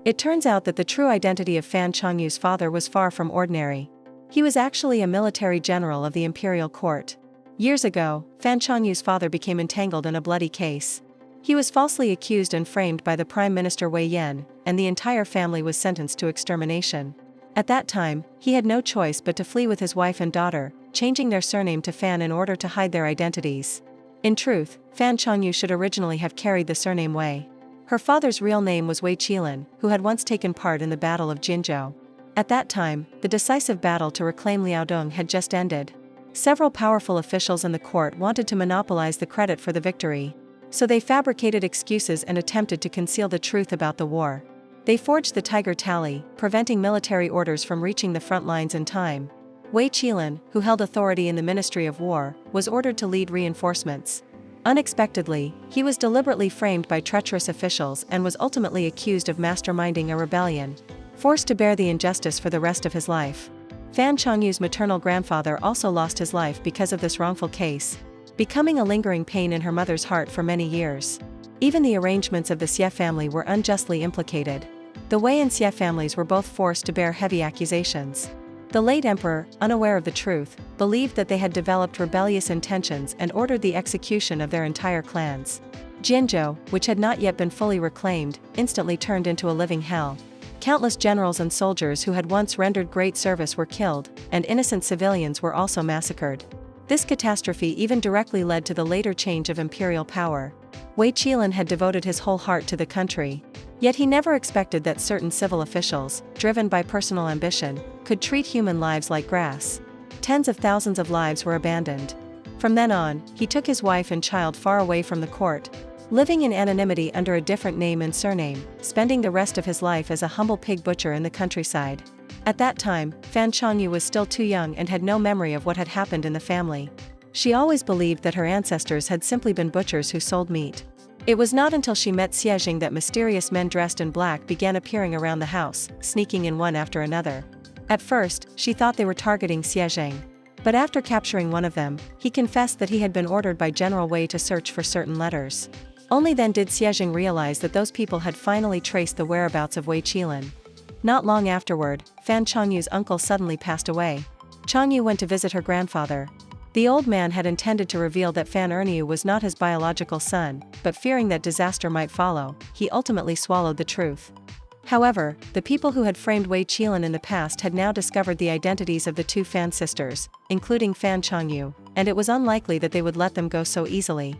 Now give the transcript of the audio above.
It turns out that the true identity of Fan Changyu's father was far from ordinary. He was actually a military general of the imperial court. Years ago, Fan Changyu's father became entangled in a bloody case. He was falsely accused and framed by the Prime Minister Wei Yan, and the entire family was sentenced to extermination. At that time, he had no choice but to flee with his wife and daughter, changing their surname to Fan in order to hide their identities. In truth, Fan Changyu should originally have carried the surname Wei. Her father's real name was Wei Qilin, who had once taken part in the Battle of Jinzhou. At that time, the decisive battle to reclaim Liaodong had just ended. Several powerful officials in the court wanted to monopolize the credit for the victory. So they fabricated excuses and attempted to conceal the truth about the war. They forged the Tiger Tally, preventing military orders from reaching the front lines in time. Wei Qilin, who held authority in the Ministry of War, was ordered to lead reinforcements. Unexpectedly, he was deliberately framed by treacherous officials and was ultimately accused of masterminding a rebellion, forced to bear the injustice for the rest of his life. Fan Changyu's maternal grandfather also lost his life because of this wrongful case, becoming a lingering pain in her mother's heart for many years. Even the arrangements of the Xie family were unjustly implicated. The Wei and Xie families were both forced to bear heavy accusations. The late emperor, unaware of the truth, believed that they had developed rebellious intentions and ordered the execution of their entire clans. Jinzhou, which had not yet been fully reclaimed, instantly turned into a living hell. Countless generals and soldiers who had once rendered great service were killed, and innocent civilians were also massacred. This catastrophe even directly led to the later change of imperial power. Wei Qilin had devoted his whole heart to the country. Yet he never expected that certain civil officials, driven by personal ambition, could treat human lives like grass. Tens of thousands of lives were abandoned. From then on, he took his wife and child far away from the court, living in anonymity under a different name and surname, spending the rest of his life as a humble pig butcher in the countryside. At that time, Fan Changyu was still too young and had no memory of what had happened in the family. She always believed that her ancestors had simply been butchers who sold meat. It was not until she met Xiejing that mysterious men dressed in black began appearing around the house, sneaking in one after another. At first, she thought they were targeting Xiejing. But after capturing one of them, he confessed that he had been ordered by General Wei to search for certain letters. Only then did Xiejing realize that those people had finally traced the whereabouts of Wei Qilin. Not long afterward, Fan Changyu's uncle suddenly passed away. Changyu went to visit her grandfather. The old man had intended to reveal that Fan Erniu was not his biological son, but fearing that disaster might follow, he ultimately swallowed the truth. However, the people who had framed Wei Qilin in the past had now discovered the identities of the two Fan sisters, including Fan Changyu, and it was unlikely that they would let them go so easily.